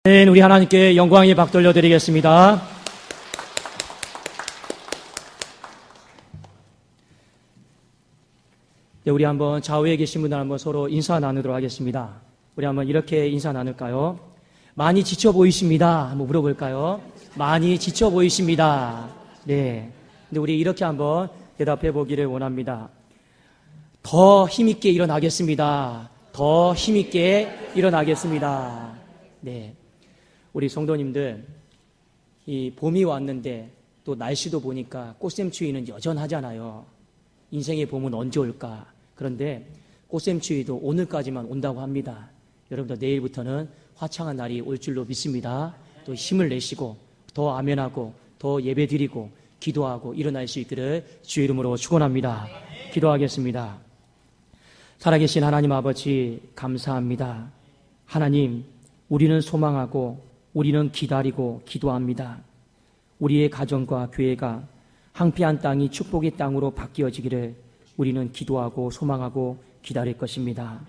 네, 우리 하나님께 영광의 박 돌려드리겠습니다. 네, 우리 한번 좌우에 계신 분들 한번 서로 인사 나누도록 하겠습니다. 우리 한번 이렇게 인사 나눌까요? 많이 지쳐 보이십니다. 한번 물어볼까요? 많이 지쳐 보이십니다. 네. 근데 우리 이렇게 한번 대답해 보기를 원합니다. 더 힘있게 일어나겠습니다. 더 힘있게 일어나겠습니다. 네. 우리 성도님들, 이 봄이 왔는데 또 날씨도 보니까 꽃샘추위는 여전하잖아요. 인생의 봄은 언제 올까? 그런데 꽃샘추위도 오늘까지만 온다고 합니다. 여러분들 내일부터는 화창한 날이 올 줄로 믿습니다. 또 힘을 내시고 더 아멘하고 더 예배드리고 기도하고 일어날 수 있기를 주의 이름으로 축원합니다. 기도하겠습니다. 살아계신 하나님 아버지 감사합니다. 하나님, 우리는 소망하고 우리는 기다리고 기도합니다. 우리의 가정과 교회가 황폐한 땅이 축복의 땅으로 바뀌어지기를 우리는 기도하고 소망하고 기다릴 것입니다.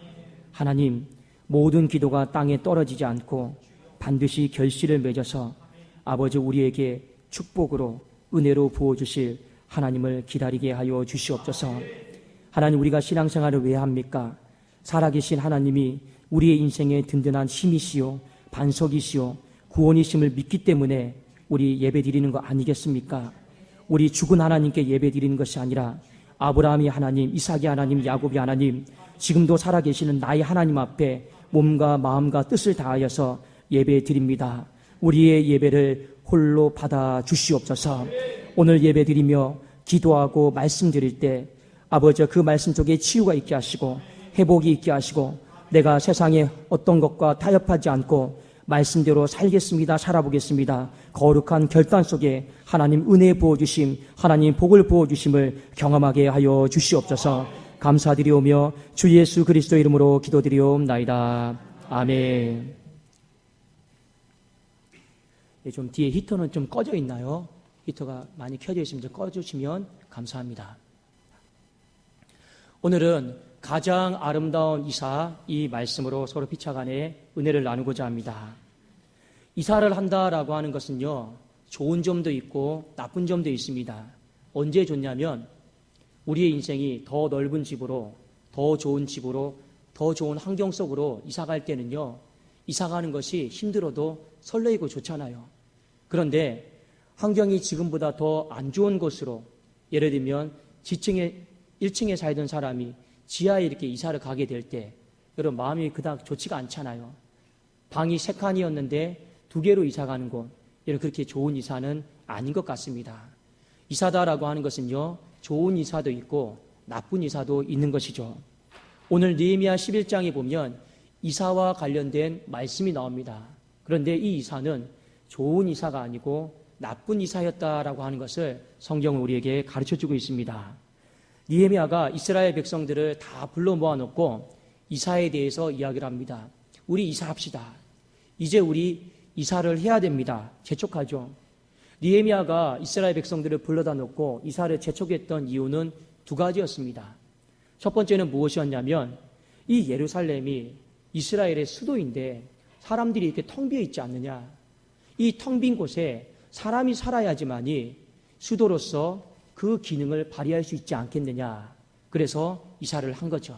하나님, 모든 기도가 땅에 떨어지지 않고 반드시 결실을 맺어서 아버지 우리에게 축복으로 은혜로 부어주실 하나님을 기다리게 하여 주시옵소서. 하나님, 우리가 신앙생활을 왜 합니까? 살아계신 하나님이 우리의 인생의 든든한 힘이시오, 반석이시오, 구원이심을 믿기 때문에 우리 예배 드리는 거 아니겠습니까? 우리 죽은 하나님께 예배 드리는 것이 아니라 아브라함이 하나님, 이삭이 하나님, 야곱이 하나님, 지금도 살아계시는 나의 하나님 앞에 몸과 마음과 뜻을 다하여서 예배 드립니다. 우리의 예배를 홀로 받아 주시옵소서. 오늘 예배 드리며 기도하고 말씀드릴 때 아버지 그 말씀 속에 치유가 있게 하시고 회복이 있게 하시고 내가 세상에 어떤 것과 타협하지 않고 말씀대로 살겠습니다. 살아보겠습니다. 거룩한 결단 속에 하나님 은혜 부어주심, 하나님 복을 부어주심을 경험하게 하여 주시옵소서. 감사드리오며 주 예수 그리스도 이름으로 기도드리옵나이다. 아멘. 좀 뒤에 히터는 좀 꺼져 있나요? 히터가 많이 켜져 있으면 좀 꺼주시면 감사합니다. 오늘은 가장 아름다운 이사, 이 말씀으로 서로 피차간에 은혜를 나누고자 합니다. 이사를 한다라고 하는 것은요, 좋은 점도 있고 나쁜 점도 있습니다. 언제 좋냐면 우리의 인생이 더 넓은 집으로, 더 좋은 집으로, 더 좋은 환경 속으로 이사 갈 때는요, 이사 가는 것이 힘들어도 설레이고 좋잖아요. 그런데 환경이 지금보다 더 안 좋은 곳으로, 예를 들면 지층에 1층에 살던 사람이 지하에 이렇게 이사를 가게 될 때 여러분 마음이 그닥 좋지가 않잖아요. 방이 3칸이었는데 2개로 이사 가는 곳, 여러분 그렇게 좋은 이사는 아닌 것 같습니다. 이사다라고 하는 것은요, 좋은 이사도 있고 나쁜 이사도 있는 것이죠. 오늘 느헤미야 11장에 보면 이사와 관련된 말씀이 나옵니다. 그런데 이 이사는 좋은 이사가 아니고 나쁜 이사였다라고 하는 것을 성경은 우리에게 가르쳐주고 있습니다. 느헤미야가 이스라엘 백성들을 다 불러 모아놓고 이사에 대해서 이야기를 합니다. 우리 이사합시다. 이제 우리 이사를 해야 됩니다. 재촉하죠. 느헤미야가 이스라엘 백성들을 불러다 놓고 이사를 재촉했던 이유는 2가지였습니다. 첫 번째는 무엇이었냐면 이 예루살렘이 이스라엘의 수도인데 사람들이 이렇게 텅 비어 있지 않느냐. 이 텅 빈 곳에 사람이 살아야지만이 수도로서 그 기능을 발휘할 수 있지 않겠느냐. 그래서 이사를 한 거죠.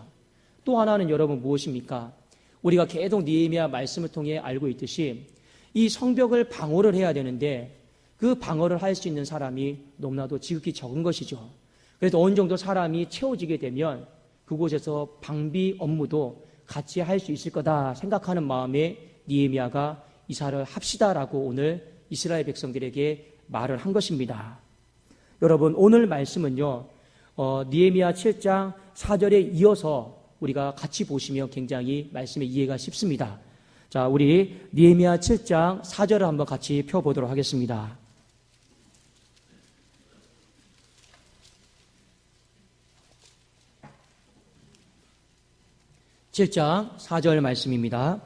또 하나는 여러분 무엇입니까? 우리가 계속 느헤미야 말씀을 통해 알고 있듯이 이 성벽을 방어를 해야 되는데 그 방어를 할 수 있는 사람이 너무나도 지극히 적은 것이죠. 그래서 어느 정도 사람이 채워지게 되면 그곳에서 방비 업무도 같이 할 수 있을 거다 생각하는 마음에 느헤미야가 이사를 합시다라고 오늘 이스라엘 백성들에게 말을 한 것입니다. 여러분 오늘 말씀은요, 느헤미야 7장 4절에 이어서 우리가 같이 보시면 굉장히 말씀의 이해가 쉽습니다. 자, 우리 느헤미야 7장 4절을 한번 같이 펴보도록 하겠습니다. (7장) 4절 말씀입니다.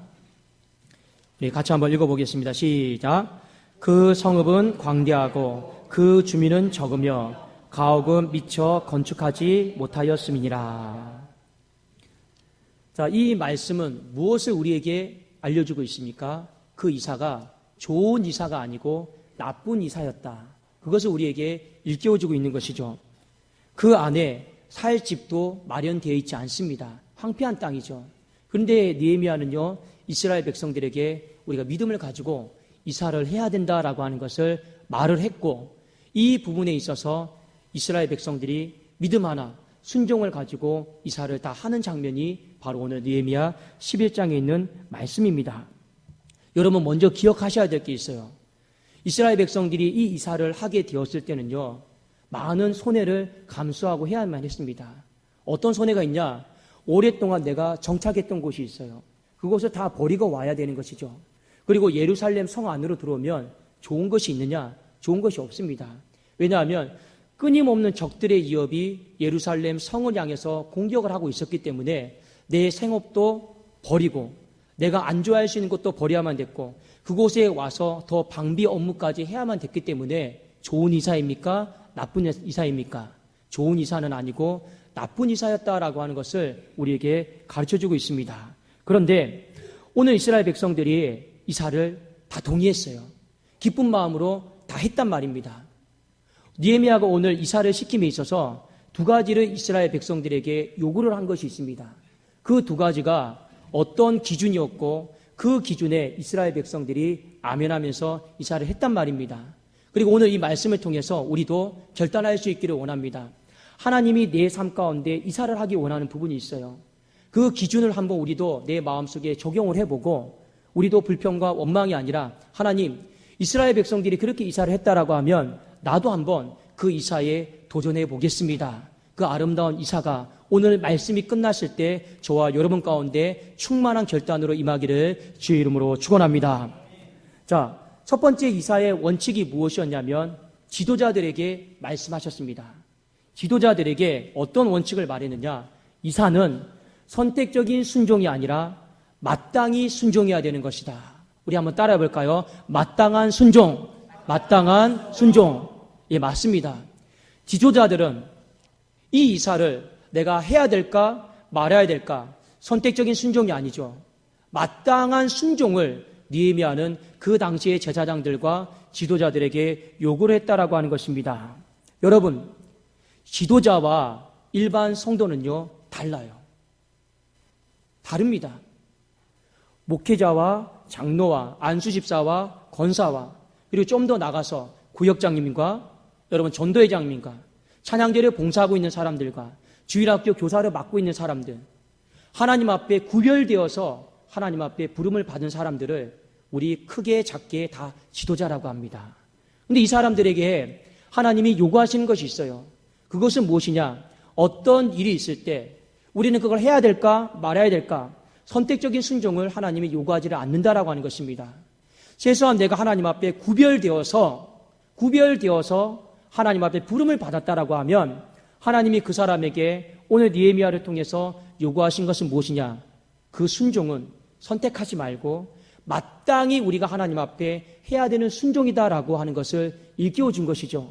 우리 같이 한번 읽어보겠습니다. 시작. 그 성읍은 광대하고 그 주민은 적으며 가옥은 미처 건축하지 못하였음이니라. 자, 이 말씀은 무엇을 우리에게 알려주고 있습니까? 그 이사가 좋은 이사가 아니고 나쁜 이사였다. 그것을 우리에게 일깨워주고 있는 것이죠. 그 안에 살 집도 마련되어 있지 않습니다. 황폐한 땅이죠. 그런데 느헤미야는요, 이스라엘 백성들에게 우리가 믿음을 가지고 이사를 해야 된다라고 하는 것을 말을 했고, 이 부분에 있어서 이스라엘 백성들이 믿음 하나, 순종을 가지고 이사를 다 하는 장면이 바로 오늘 느헤미야 11장에 있는 말씀입니다. 여러분, 먼저 기억하셔야 될 게 있어요. 이스라엘 백성들이 이 이사를 하게 되었을 때는요, 많은 손해를 감수하고 해야만 했습니다. 어떤 손해가 있냐? 오랫동안 내가 정착했던 곳이 있어요. 그곳을 다 버리고 와야 되는 것이죠. 그리고 예루살렘 성 안으로 들어오면 좋은 것이 있느냐? 좋은 것이 없습니다. 왜냐하면 끊임없는 적들의 위협이 예루살렘 성을 향해서 공격을 하고 있었기 때문에 내 생업도 버리고 내가 안 좋아할 수 있는 것도 버려야만 됐고, 그곳에 와서 더 방비 업무까지 해야만 됐기 때문에 좋은 이사입니까? 나쁜 이사입니까? 좋은 이사는 아니고 나쁜 이사였다라고 하는 것을 우리에게 가르쳐주고 있습니다. 그런데 오늘 이스라엘 백성들이 이사를 다 동의했어요. 기쁜 마음으로 다 했단 말입니다. 느헤미야가 오늘 이사를 시킴에 있어서 두 가지를 이스라엘 백성들에게 요구를 한 것이 있습니다. 그 두 가지가 어떤 기준이었고 그 기준에 이스라엘 백성들이 아멘하면서 이사를 했단 말입니다. 그리고 오늘 이 말씀을 통해서 우리도 결단할 수 있기를 원합니다. 하나님이 내 삶 가운데 이사를 하기 원하는 부분이 있어요. 그 기준을 한번 우리도 내 마음속에 적용을 해보고, 우리도 불평과 원망이 아니라 하나님, 이스라엘 백성들이 그렇게 이사를 했다라고 하면 나도 한번 그 이사에 도전해 보겠습니다. 그 아름다운 이사가 오늘 말씀이 끝났을 때 저와 여러분 가운데 충만한 결단으로 임하기를 주의 이름으로 축원합니다. 자, 첫 번째 이사의 원칙이 무엇이었냐면 지도자들에게 말씀하셨습니다. 지도자들에게 어떤 원칙을 말했느냐? 이사는 선택적인 순종이 아니라 마땅히 순종해야 되는 것이다. 우리 한번 따라해 볼까요? 마땅한 순종, 마땅한 순종. 예, 맞습니다. 지도자들은 이 이사를 내가 해야 될까 말아야 될까, 선택적인 순종이 아니죠. 마땅한 순종을 느헤미야는 그 당시의 제사장들과 지도자들에게 요구를 했다라고 하는 것입니다. 여러분, 지도자와 일반 성도는요, 달라요. 다릅니다. 목회자와 장로와 안수집사와 권사와, 그리고 좀 더 나가서 구역장님과 여러분 전도회장님과 찬양제를 봉사하고 있는 사람들과 주일학교 교사를 맡고 있는 사람들, 하나님 앞에 구별되어서 하나님 앞에 부름을 받은 사람들을 우리 크게 작게 다 지도자라고 합니다. 그런데 이 사람들에게 하나님이 요구하시는 것이 있어요. 그것은 무엇이냐? 어떤 일이 있을 때 우리는 그걸 해야 될까 말아야 될까, 선택적인 순종을 하나님이 요구하지를 않는다라고 하는 것입니다. 최소한 내가 하나님 앞에 구별되어서 하나님 앞에 부름을 받았다라고 하면 하나님이 그 사람에게 오늘 느헤미야를 통해서 요구하신 것은 무엇이냐? 그 순종은 선택하지 말고 마땅히 우리가 하나님 앞에 해야 되는 순종이다라고 하는 것을 일깨워 준 것이죠.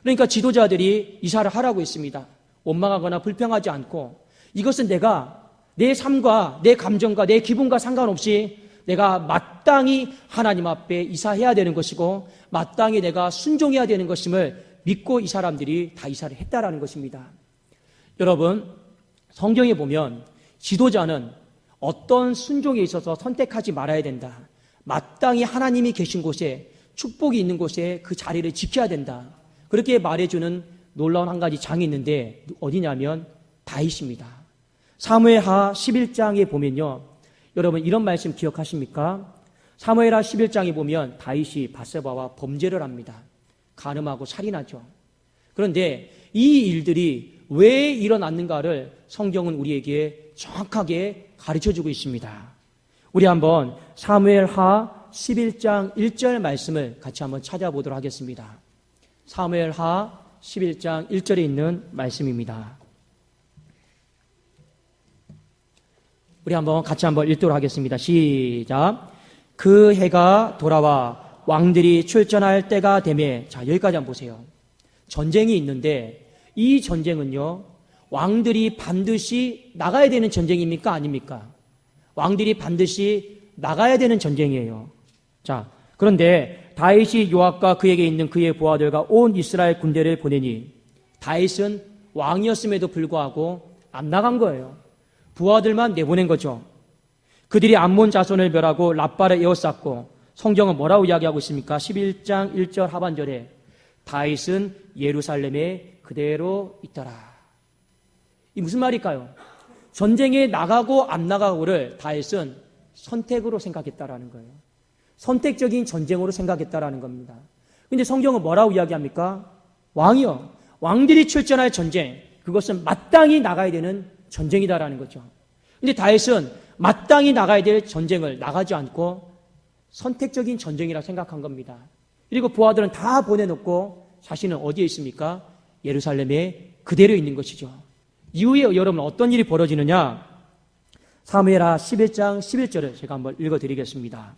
그러니까 지도자들이 이사를 하라고 했습니다. 원망하거나 불평하지 않고, 이것은 내가 내 삶과 내 감정과 내 기분과 상관없이 내가 마땅히 하나님 앞에 이사해야 되는 것이고 마땅히 내가 순종해야 되는 것임을 믿고 이 사람들이 다 이사를 했다라는 것입니다. 여러분, 성경에 보면 지도자는 어떤 순종에 있어서 선택하지 말아야 된다. 마땅히 하나님이 계신 곳에, 축복이 있는 곳에 그 자리를 지켜야 된다. 그렇게 말해주는 놀라운 한 가지 장이 있는데 어디냐면 다윗입니다. 사무엘하 11장에 보면요, 여러분 이런 말씀 기억하십니까? 사무엘하 11장에 보면 다윗이 밧세바와 범죄를 합니다. 간음하고 살인하죠. 그런데 이 일들이 왜 일어났는가를 성경은 우리에게 정확하게 가르쳐주고 있습니다. 우리 한번 사무엘하 11장 1절 말씀을 같이 한번 찾아보도록 하겠습니다. 사무엘하 11장 1절에 있는 말씀입니다. 우리 한번 같이 한번 읽도록 하겠습니다. 시작. 그 해가 돌아와 왕들이 출전할 때가 되매, 자, 여기까지 한번 보세요. 전쟁이 있는데 이 전쟁은요, 왕들이 반드시 나가야 되는 전쟁입니까? 아닙니까? 왕들이 반드시 나가야 되는 전쟁이에요. 자, 그런데 다윗이 요압과 그에게 있는 그의 부하들과 온 이스라엘 군대를 보내니 다윗은 왕이었음에도 불구하고 안 나간 거예요. 부하들만 내보낸 거죠. 그들이 암몬 자손을 멸하고 랍바를 에워쌌고, 성경은 뭐라고 이야기하고 있습니까? 11장 1절 하반절에 다윗은 예루살렘에 그대로 있더라. 이 무슨 말일까요? 전쟁에 나가고 안 나가고를 다윗은 선택으로 생각했다라는 거예요. 선택적인 전쟁으로 생각했다라는 겁니다. 근데 성경은 뭐라고 이야기합니까? 왕이요. 왕들이 출전할 전쟁, 그것은 마땅히 나가야 되는 전쟁이다라는 거죠. 근데 다윗은 마땅히 나가야 될 전쟁을 나가지 않고 선택적인 전쟁이라 생각한 겁니다. 그리고 부하들은 다 보내놓고 자신은 어디에 있습니까? 예루살렘에 그대로 있는 것이죠. 이후에 여러분 어떤 일이 벌어지느냐? 사무엘하 11장 11절을 제가 한번 읽어드리겠습니다.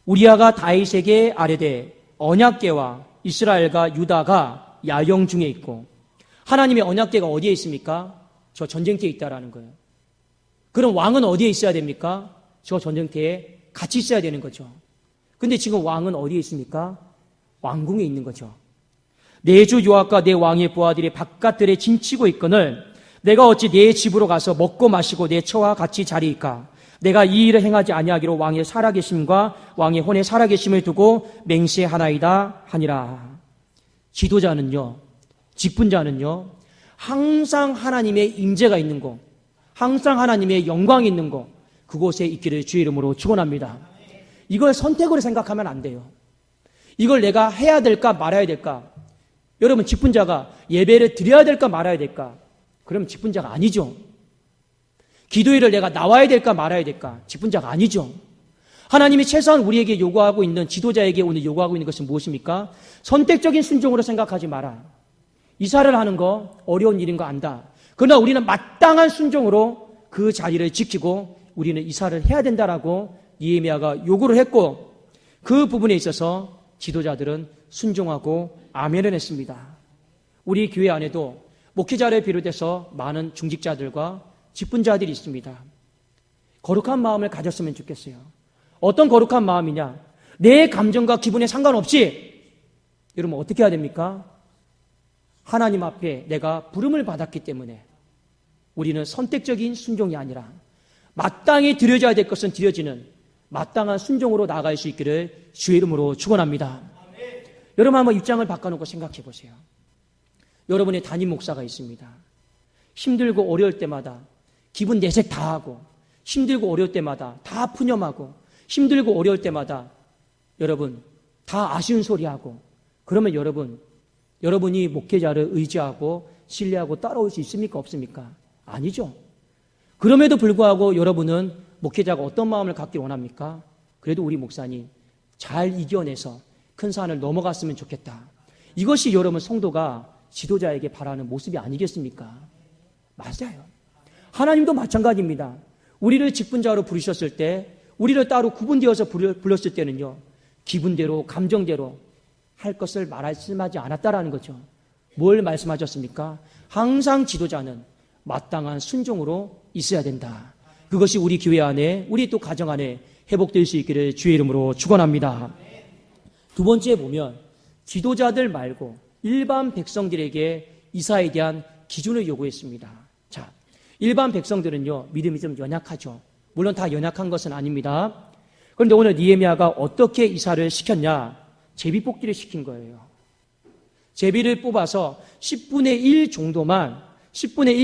우리아가 다윗에게 아뢰되 언약궤와 이스라엘과 유다가 야영 중에 있고, 하나님의 언약궤가 어디에 있습니까? 저 전쟁터에 있다라는 거예요. 그럼 왕은 어디에 있어야 됩니까? 저 전쟁터에 같이 있어야 되는 거죠. 근데 지금 왕은 어디에 있습니까? 왕궁에 있는 거죠. 내 주 요압과 내 왕의 부하들이 바깥들에 짐치고 있거늘 내가 어찌 내 집으로 가서 먹고 마시고 내 처와 같이 자리일까? 내가 이 일을 행하지 아니하기로 왕의 살아계심과 왕의 혼의 살아계심을 두고 맹세하나이다 하니라. 지도자는요, 직분자는요, 항상 하나님의 임재가 있는 곳, 항상 하나님의 영광이 있는 곳, 그곳에 있기를 주의 이름으로 축원합니다. 이걸 선택으로 생각하면 안 돼요. 이걸 내가 해야 될까 말아야 될까? 여러분, 직분자가 예배를 드려야 될까 말아야 될까? 그럼 직분자가 아니죠. 기도회를 내가 나와야 될까 말아야 될까? 직분자가 아니죠. 하나님이 최소한 우리에게 요구하고 있는, 지도자에게 오늘 요구하고 있는 것은 무엇입니까? 선택적인 순종으로 생각하지 마라. 이사를 하는 거 어려운 일인 거 안다. 그러나 우리는 마땅한 순종으로 그 자리를 지키고 우리는 이사를 해야 된다라고 느헤미야가 요구를 했고, 그 부분에 있어서 지도자들은 순종하고 아멘을 했습니다. 우리 교회 안에도 목회자를 비롯해서 많은 중직자들과 직분자들이 있습니다. 거룩한 마음을 가졌으면 좋겠어요. 어떤 거룩한 마음이냐? 내 감정과 기분에 상관없이 여러분 어떻게 해야 됩니까? 하나님 앞에 내가 부름을 받았기 때문에 우리는 선택적인 순종이 아니라 마땅히 드려져야 될 것은 드려지는 마땅한 순종으로 나아갈 수 있기를 주의 이름으로 축원합니다. 여러분 한번 입장을 바꿔놓고 생각해 보세요. 여러분의 담임 목사가 있습니다. 힘들고 어려울 때마다 기분 내색 다 하고, 힘들고 어려울 때마다 다 푸념하고, 힘들고 어려울 때마다 여러분 다 아쉬운 소리하고, 그러면 여러분이 목회자를 의지하고 신뢰하고 따라올 수 있습니까? 없습니까? 아니죠. 그럼에도 불구하고 여러분은 목회자가 어떤 마음을 갖기 원합니까? 그래도 우리 목사님 잘 이겨내서 큰 산을 넘어갔으면 좋겠다. 이것이 여러분 성도가 지도자에게 바라는 모습이 아니겠습니까? 맞아요. 하나님도 마찬가지입니다. 우리를 직분자로 부르셨을 때, 우리를 따로 구분되어서 불렀을 때는요, 기분대로 감정대로 할 것을 말씀하지 않았다라는 거죠. 뭘 말씀하셨습니까? 항상 지도자는 마땅한 순종으로 있어야 된다. 그것이 우리 교회 안에, 우리 또 가정 안에 회복될 수 있기를 주의 이름으로 축원합니다. 두 번째 보면 지도자들 말고 일반 백성들에게 이사에 대한 기준을 요구했습니다. 자, 일반 백성들은요, 믿음이 좀 연약하죠. 물론 다 연약한 것은 아닙니다. 그런데 오늘 느헤미야가 어떻게 이사를 시켰냐? 제비 뽑기를 시킨 거예요. 제비를 뽑아서 10분의 1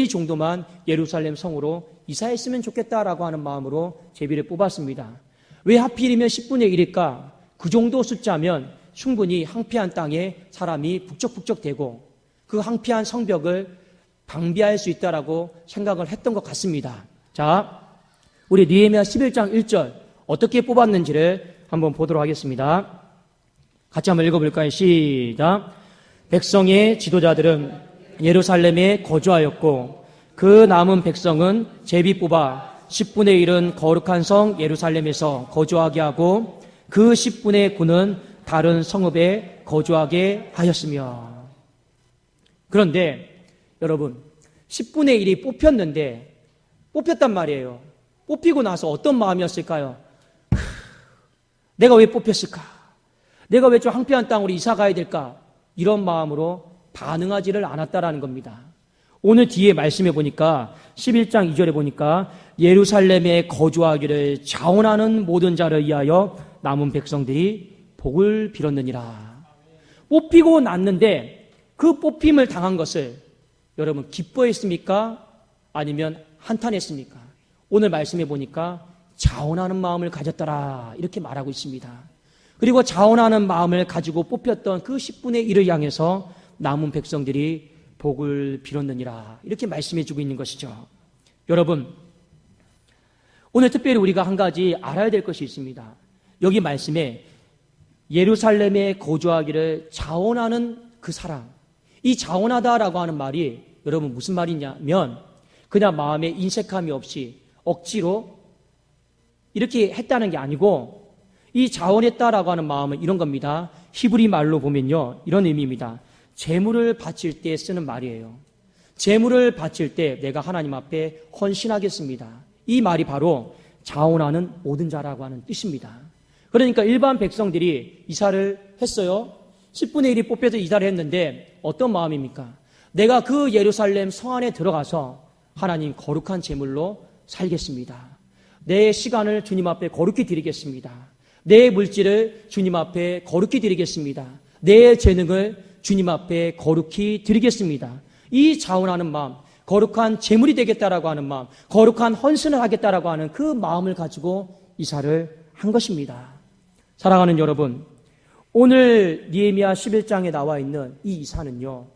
정도만 예루살렘 성으로 이사했으면 좋겠다라고 하는 마음으로 제비를 뽑았습니다. 왜 하필이면 10분의 1일까? 그 정도 숫자면 충분히 황폐한 땅에 사람이 북적북적 대고 그 황폐한 성벽을 방비할 수 있다라고 생각을 했던 것 같습니다. 자, 우리 느헤미야 11장 1절 어떻게 뽑았는지를 한번 보도록 하겠습니다. 같이 한번 읽어볼까요? 시작. 백성의 지도자들은 예루살렘에 거주하였고 그 남은 백성은 제비 뽑아 10분의 1은 거룩한 성 예루살렘에서 거주하게 하고 그 10분의 9는 다른 성읍에 거주하게 하였으며. 그런데 여러분 10분의 1이 뽑혔단 말이에요. 뽑히고 나서 어떤 마음이었을까요? 내가 왜 뽑혔을까? 내가 왜 저 황폐한 땅으로 이사 가야 될까? 이런 마음으로 반응하지를 않았다라는 겁니다. 오늘 뒤에 말씀해 보니까 11장 2절에 보니까 예루살렘에 거주하기를 자원하는 모든 자를 위하여 남은 백성들이 복을 빌었느니라. 뽑히고 났는데 그 뽑힘을 당한 것을 여러분 기뻐했습니까? 아니면 한탄했습니까? 오늘 말씀해 보니까 자원하는 마음을 가졌더라 이렇게 말하고 있습니다. 그리고 자원하는 마음을 가지고 뽑혔던 그 10분의 1을 향해서 남은 백성들이 복을 빌었느니라 이렇게 말씀해 주고 있는 것이죠. 여러분, 오늘 특별히 우리가 한 가지 알아야 될 것이 있습니다. 여기 말씀에 예루살렘에 거주하기를 자원하는 그 사람, 이 자원하다라고 하는 말이 여러분 무슨 말이냐면 그냥 마음에 인색함이 없이 억지로 이렇게 했다는 게 아니고 이 자원했다라고 하는 마음은 이런 겁니다. 히브리 말로 보면요 이런 의미입니다. 재물을 바칠 때 쓰는 말이에요. 재물을 바칠 때 내가 하나님 앞에 헌신하겠습니다. 이 말이 바로 자원하는 모든 자라고 하는 뜻입니다. 그러니까 일반 백성들이 이사를 했어요. 10분의 1이 뽑혀서 이사를 했는데 어떤 마음입니까? 내가 그 예루살렘 성 안에 들어가서 하나님 거룩한 제물로 살겠습니다. 내 시간을 주님 앞에 거룩히 드리겠습니다. 내 물질을 주님 앞에 거룩히 드리겠습니다. 내 재능을 주님 앞에 거룩히 드리겠습니다. 이 자원하는 마음, 거룩한 제물이 되겠다라고 하는 마음, 거룩한 헌신을 하겠다라고 하는 그 마음을 가지고 이사를 한 것입니다. 사랑하는 여러분, 오늘 느헤미야 11장에 나와 있는 이 이사는요,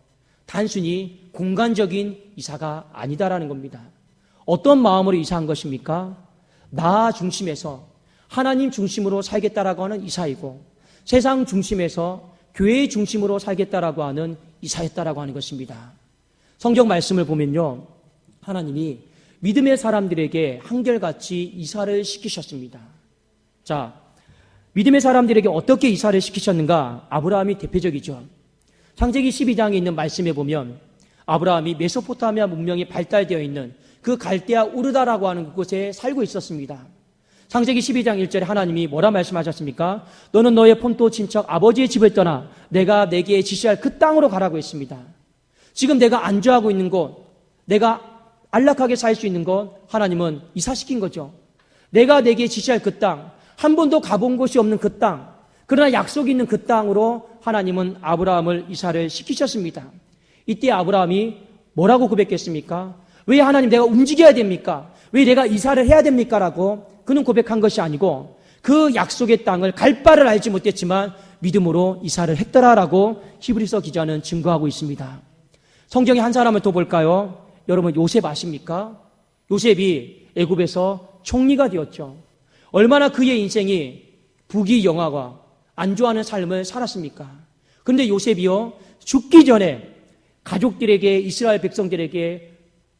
단순히 공간적인 이사가 아니다라는 겁니다. 어떤 마음으로 이사한 것입니까? 나 중심에서 하나님 중심으로 살겠다라고 하는 이사이고 세상 중심에서 교회 중심으로 살겠다라고 하는 이사였다라고 하는 것입니다. 성경 말씀을 보면요, 하나님이 믿음의 사람들에게 한결같이 이사를 시키셨습니다. 자, 믿음의 사람들에게 어떻게 이사를 시키셨는가? 아브라함이 대표적이죠. 창세기 12장에 있는 말씀에 보면 아브라함이 메소포타미아 문명이 발달되어 있는 그 갈대아 우르다라고 하는 곳에 살고 있었습니다. 창세기 12장 1절에 하나님이 뭐라 말씀하셨습니까? 너는 너의 본토 친척 아버지의 집을 떠나 내가 내게 지시할 그 땅으로 가라고 했습니다. 지금 내가 안주하고 있는 곳, 내가 안락하게 살 수 있는 곳, 하나님은 이사시킨 거죠. 내가 내게 지시할 그 땅, 한 번도 가본 곳이 없는 그 땅, 그러나 약속이 있는 그 땅으로 하나님은 아브라함을 이사를 시키셨습니다. 이때 아브라함이 뭐라고 고백했습니까? 왜 하나님 내가 움직여야 됩니까? 왜 내가 이사를 해야 됩니까? 라고 그는 고백한 것이 아니고 그 약속의 땅을 갈 바를 알지 못했지만 믿음으로 이사를 했더라라고 히브리서 기자는 증거하고 있습니다. 성경에 한 사람을 더 볼까요? 여러분 요셉 아십니까? 요셉이 애굽에서 총리가 되었죠. 얼마나 그의 인생이 부귀영화가 안주하는 삶을 살았습니까? 그런데 요셉이요 죽기 전에 가족들에게 이스라엘 백성들에게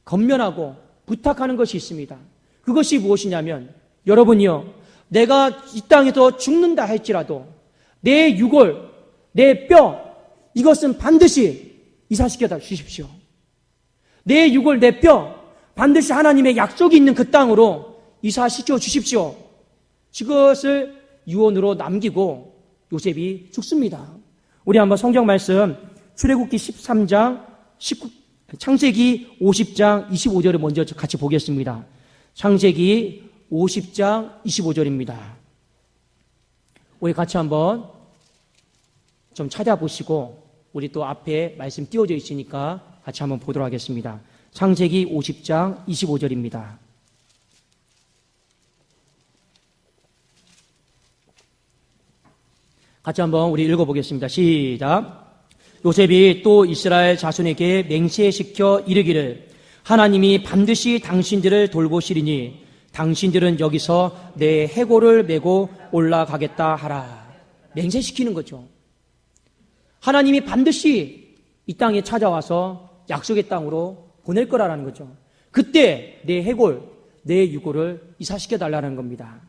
건면하고 부탁하는 것이 있습니다. 그것이 무엇이냐면 여러분이요 내가 이 땅에서 죽는다 할지라도 내 유골, 내 뼈 이것은 반드시 이사시켜 주십시오. 내 유골, 내 뼈 반드시 하나님의 약속이 있는 그 땅으로 이사시켜 주십시오. 그것을 유언으로 남기고 요셉이 죽습니다. 우리 한번 성경 말씀 출애굽기 13장 19, 창세기 50장 25절을 먼저 같이 보겠습니다. 창세기 50장 25절입니다. 우리 같이 한번 좀 찾아보시고 우리 또 앞에 말씀 띄워져 있으니까 같이 한번 보도록 하겠습니다. 창세기 50장 25절입니다. 같이 한번 우리 읽어보겠습니다. 시작. 요셉이 또 이스라엘 자손에게 맹세시켜 이르기를 하나님이 반드시 당신들을 돌보시리니 당신들은 여기서 내 해골을 메고 올라가겠다 하라. 맹세시키는 거죠. 하나님이 반드시 이 땅에 찾아와서 약속의 땅으로 보낼 거라는 거죠. 그때 내 해골, 내 유골을 이사시켜 달라는 겁니다.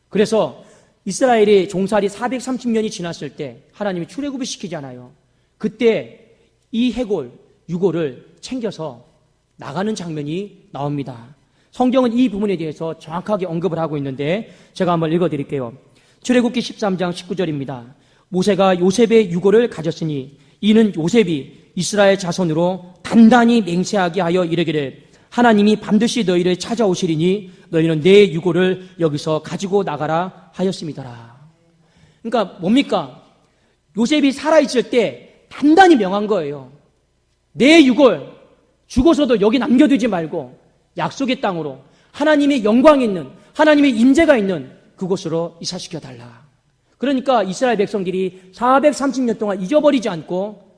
그래서 이스라엘이 종살이 430년이 지났을 때 하나님이 출애굽을 시키잖아요. 그때 이 해골, 유골을 챙겨서 나가는 장면이 나옵니다. 성경은 이 부분에 대해서 정확하게 언급을 하고 있는데 제가 한번 읽어드릴게요. 출애굽기 13장 19절입니다. 모세가 요셉의 유고를 가졌으니 이는 요셉이 이스라엘 자손으로 단단히 맹세하게 하여 이르기를 하나님이 반드시 너희를 찾아오시리니 너희는 내 유고를 여기서 가지고 나가라 하였음이더라. 그러니까 뭡니까? 요셉이 살아있을 때 단단히 명한 거예요. 내 유골 죽어서도 여기 남겨두지 말고 약속의 땅으로 하나님의 영광이 있는, 하나님의 임재가 있는 그곳으로 이사시켜달라. 그러니까 이스라엘 백성들이 430년 동안 잊어버리지 않고,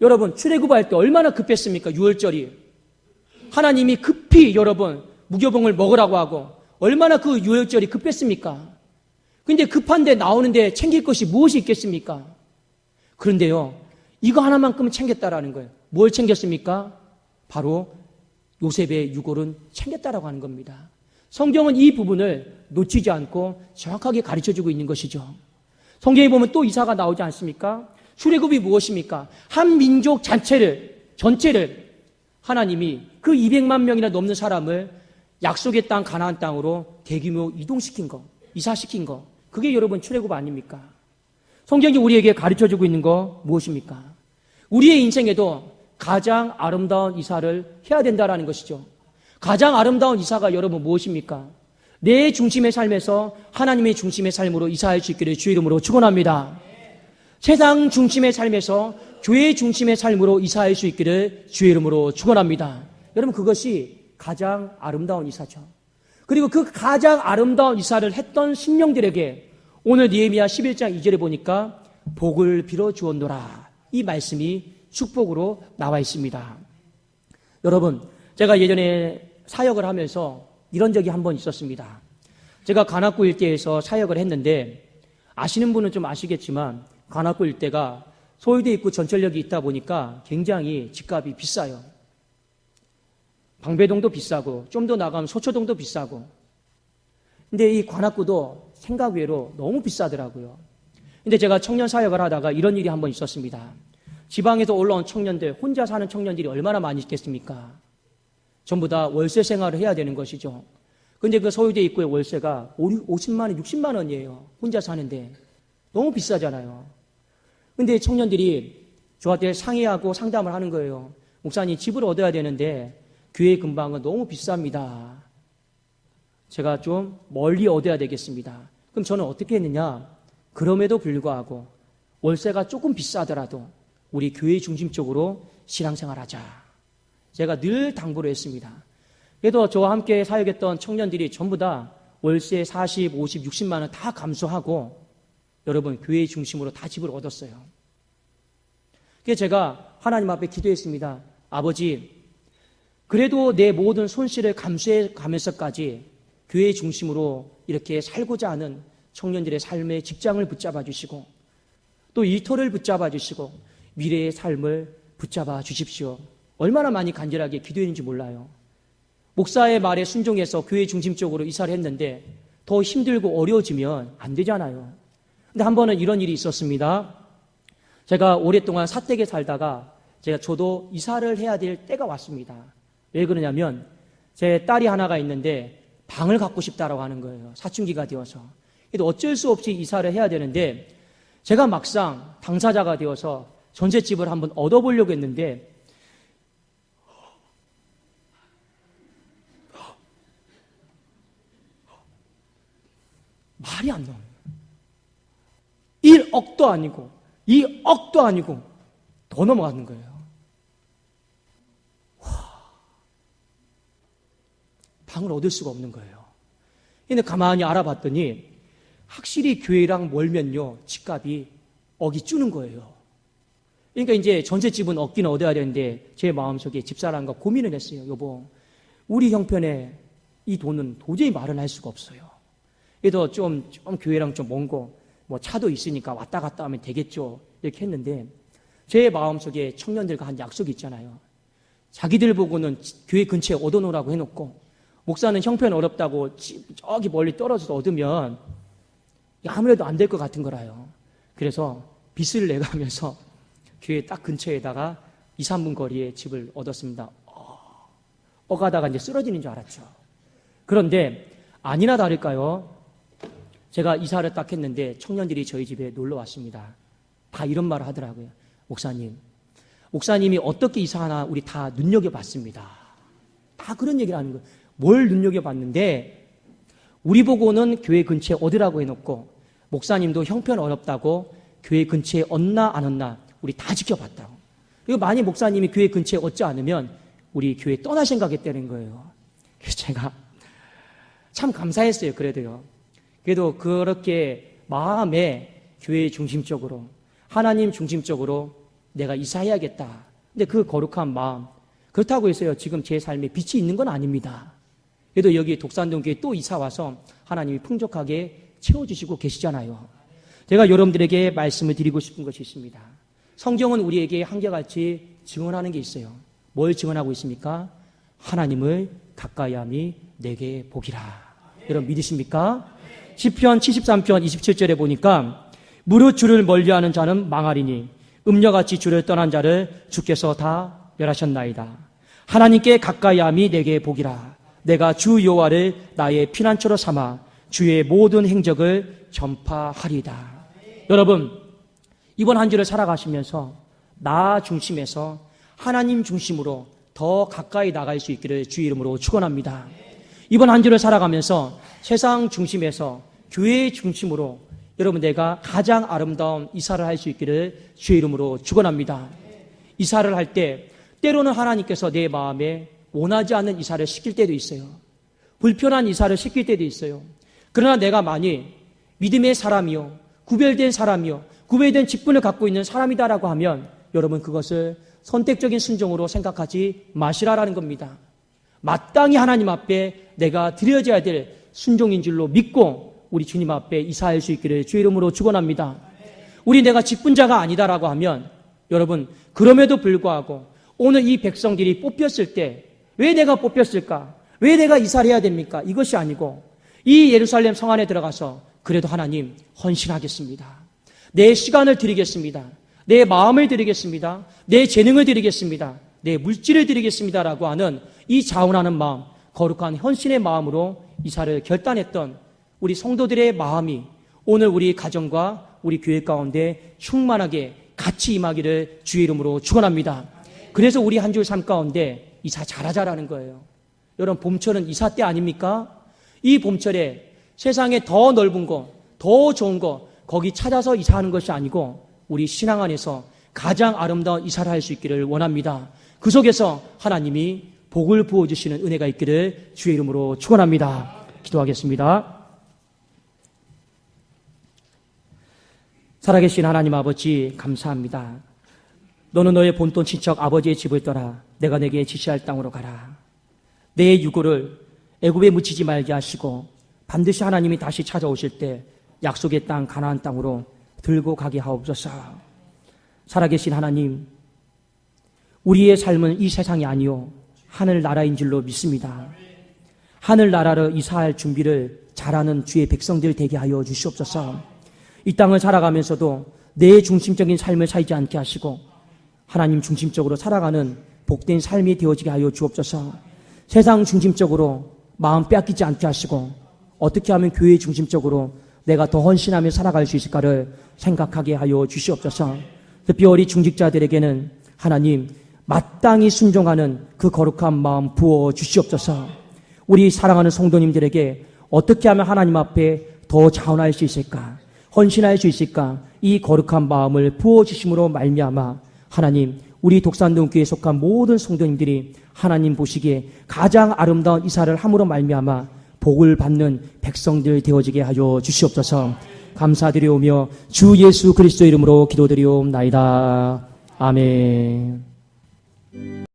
여러분 출애굽할 때 얼마나 급했습니까? 유월절이 하나님이 급히 여러분 무교병을 먹으라고 하고 얼마나 그 유월절이 급했습니까? 근데 급한데 나오는데 챙길 것이 무엇이 있겠습니까? 그런데요, 이거 하나만큼은 챙겼다라는 거예요. 뭘 챙겼습니까? 바로 요셉의 유골은 챙겼다라고 하는 겁니다. 성경은 이 부분을 놓치지 않고 정확하게 가르쳐주고 있는 것이죠. 성경에 보면 또 이사가 나오지 않습니까? 출애굽이 무엇입니까? 한 민족 전체를 하나님이 그 200만 명이나 넘는 사람을 약속의 땅 가나안 땅으로 대규모 이동시킨 거, 이사시킨 거, 그게 여러분 출애굽 아닙니까? 성경이 우리에게 가르쳐주고 있는 거 무엇입니까? 우리의 인생에도 가장 아름다운 이사를 해야 된다는 것이죠. 가장 아름다운 이사가 여러분 무엇입니까? 내 중심의 삶에서 하나님의 중심의 삶으로 이사할 수 있기를 주의 이름으로 축원합니다. 세상 중심의 삶에서 교회 중심의 삶으로 이사할 수 있기를 주의 이름으로 축원합니다. 여러분 그것이 가장 아름다운 이사죠. 그리고 그 가장 아름다운 이사를 했던 신령들에게 오늘 느헤미야 11장 2절에 보니까 복을 빌어 주었노라, 이 말씀이 축복으로 나와 있습니다. 여러분, 제가 예전에 사역을 하면서 이런 적이 한 번 있었습니다. 제가 관악구 일대에서 사역을 했는데, 아시는 분은 좀 아시겠지만 관악구 일대가 소유대 입구 전철역이 있다 보니까 굉장히 집값이 비싸요. 방배동도 비싸고 좀 더 나가면 소초동도 비싸고. 근데 이 관악구도 생각 외로 너무 비싸더라고요. 근데 제가 청년 사역을 하다가 이런 일이 한 번 있었습니다. 지방에서 올라온 청년들, 혼자 사는 청년들이 얼마나 많이 있겠습니까? 전부 다 월세 생활을 해야 되는 것이죠. 근데 그 서울대 입구의 월세가 50만 원, 60만 원이에요. 혼자 사는데. 너무 비싸잖아요. 근데 청년들이 저한테 상의하고 상담을 하는 거예요. 목사님, 집을 얻어야 되는데 교회 근방은 너무 비쌉니다. 제가 좀 멀리 얻어야 되겠습니다. 그럼 저는 어떻게 했느냐? 그럼에도 불구하고 월세가 조금 비싸더라도 우리 교회 중심적으로 신앙생활하자. 제가 늘 당부를 했습니다. 그래도 저와 함께 사역했던 청년들이 전부 다 월세 40, 50, 60만 원 다 감수하고 여러분 교회 중심으로 다 집을 얻었어요. 그래서 제가 하나님 앞에 기도했습니다. 아버지, 그래도 내 모든 손실을 감수해 가면서까지 교회 중심으로 이렇게 살고자 하는 청년들의 삶의 직장을 붙잡아 주시고 또 일터를 붙잡아 주시고 미래의 삶을 붙잡아 주십시오. 얼마나 많이 간절하게 기도했는지 몰라요. 목사의 말에 순종해서 교회 중심적으로 이사를 했는데 더 힘들고 어려워지면 안 되잖아요. 근데 한 번은 이런 일이 있었습니다. 제가 오랫동안 사택에 살다가 저도 이사를 해야 될 때가 왔습니다. 왜 그러냐면 제 딸이 하나가 있는데 방을 갖고 싶다라고 하는 거예요. 사춘기가 되어서. 그래도 어쩔 수 없이 이사를 해야 되는데 제가 막상 당사자가 되어서 전셋집을 한번 얻어보려고 했는데 말이 안 나와요. 1억도 아니고 2억도 아니고 더 넘어가는 거예요. 방을 얻을 수가 없는 거예요. 근데 가만히 알아봤더니 확실히 교회랑 멀면요 집값이 억이 주는 거예요. 그러니까 이제 전셋집은 얻기는 얻어야 되는데 제 마음속에 집사람과 고민을 했어요. 여보, 우리 형편에 이 돈은 도저히 마련할 수가 없어요. 그래도 좀 교회랑 좀 먼 거, 뭐 차도 있으니까 왔다 갔다 하면 되겠죠. 이렇게 했는데 제 마음속에 청년들과 한 약속이 있잖아요. 자기들 보고는 교회 근처에 얻어놓으라고 해놓고 목사는 형편 어렵다고 저기 멀리 떨어져서 얻으면 아무래도 안 될 것 같은 거라요. 그래서 빚을 내가면서 교회 딱 근처에다가 2, 3분 거리에 집을 얻었습니다. 가다가 이제 쓰러지는 줄 알았죠. 그런데 아니나 다를까요? 제가 이사를 딱 했는데 청년들이 저희 집에 놀러 왔습니다. 다 이런 말을 하더라고요. 목사님이 어떻게 이사하나 우리 다 눈여겨봤습니다. 다 그런 얘기를 하는 거예요. 뭘 눈여겨봤는데 우리 보고는 교회 근처에 어디라고 해놓고 목사님도 형편 어렵다고 교회 근처에 얻나 안 얻나 우리 다 지켜봤다고. 그리고 만약 목사님이 교회 근처에 얻지 않으면 우리 교회 떠날 생각했다는 거예요. 그래서 제가 참 감사했어요. 그래도 그렇게 마음에 교회 중심적으로 하나님 중심적으로 내가 이사해야겠다. 근데 그 거룩한 마음 그렇다고 해서요 지금 제 삶에 빛이 있는 건 아닙니다. 그래도 여기 독산동교회 또 이사 와서 하나님이 풍족하게 채워주시고 계시잖아요. 제가 여러분들에게 말씀을 드리고 싶은 것이 있습니다. 성경은 우리에게 한결같이 증언하는 게 있어요. 뭘 증언하고 있습니까? 하나님을 가까이함이 내게 복이라. 여러분 믿으십니까? 시편 73편 27절에 보니까 무릇 주를 멀리하는 자는 망하리니 음녀같이 주를 떠난 자를 주께서 다 멸하셨나이다. 하나님께 가까이함이 내게 복이라. 내가 주 여호와를 나의 피난처로 삼아 주의 모든 행적을 전파하리이다. 여러분 이번 한 주를 살아가시면서 나 중심에서 하나님 중심으로 더 가까이 나갈 수 있기를 주의 이름으로 축원합니다. 이번 한 주를 살아가면서 세상 중심에서 교회 중심으로 여러분 내가 가장 아름다운 이사를 할 수 있기를 주의 이름으로 축원합니다. 이사를 할 때 때로는 하나님께서 내 마음에 원하지 않는 이사를 시킬 때도 있어요. 불편한 이사를 시킬 때도 있어요. 그러나 내가 만일 믿음의 사람이요 구별된 사람이요 구별된 직분을 갖고 있는 사람이다라고 하면 여러분 그것을 선택적인 순종으로 생각하지 마시라라는 겁니다. 마땅히 하나님 앞에 내가 드려져야 될 순종인 줄로 믿고 우리 주님 앞에 이사할 수 있기를 주의 이름으로 축원합니다. 우리 내가 직분자가 아니다라고 하면 여러분 그럼에도 불구하고 오늘 이 백성들이 뽑혔을 때 왜 내가 뽑혔을까? 왜 내가 이사를 해야 됩니까? 이것이 아니고 이 예루살렘 성 안에 들어가서 그래도 하나님 헌신하겠습니다. 내 시간을 드리겠습니다. 내 마음을 드리겠습니다. 내 재능을 드리겠습니다. 내 물질을 드리겠습니다라고 하는 이 자원하는 마음, 거룩한 헌신의 마음으로 이사를 결단했던 우리 성도들의 마음이 오늘 우리 가정과 우리 교회 가운데 충만하게 같이 임하기를 주의 이름으로 축원합니다. 그래서 우리 한 주 삶 가운데 이사 잘하자라는 거예요. 여러분 봄철은 이사 때 아닙니까? 이 봄철에 세상에 더 넓은 거, 더 좋은 거 거기 찾아서 이사하는 것이 아니고 우리 신앙 안에서 가장 아름다운 이사를 할 수 있기를 원합니다. 그 속에서 하나님이 복을 부어주시는 은혜가 있기를 주의 이름으로 축원합니다. 기도하겠습니다. 살아계신 하나님 아버지 감사합니다. 너는 너의 본돈 친척 아버지의 집을 떠나 내가 내게 지시할 땅으로 가라. 내 유고를 애굽에 묻히지 말게 하시고 반드시 하나님이 다시 찾아오실 때 약속의 땅 가나안 땅으로 들고 가게 하옵소서. 살아계신 하나님, 우리의 삶은 이 세상이 아니요 하늘나라인 줄로 믿습니다. 하늘나라로 이사할 준비를 잘하는 주의 백성들 되게 하여 주시옵소서. 이 땅을 살아가면서도 내 중심적인 삶을 살지 않게 하시고 하나님 중심적으로 살아가는 복된 삶이 되어지게 하여 주옵소서. 세상 중심적으로 마음 빼앗기지 않게 하시고 어떻게 하면 교회 중심적으로 내가 더 헌신하며 살아갈 수 있을까를 생각하게 하여 주시옵소서. 특별히 중직자들에게는 하나님 마땅히 순종하는 그 거룩한 마음 부어 주시옵소서. 우리 사랑하는 성도님들에게 어떻게 하면 하나님 앞에 더 자원할 수 있을까, 헌신할 수 있을까, 이 거룩한 마음을 부어 주심으로 말미암아 하나님 우리 독산동교회에 속한 모든 성도님들이 하나님 보시기에 가장 아름다운 이사를 함으로 말미암아 복을 받는 백성들 되어지게 하여 주시옵소서. 감사드리오며 주 예수 그리스도 이름으로 기도드리옵나이다. 아멘.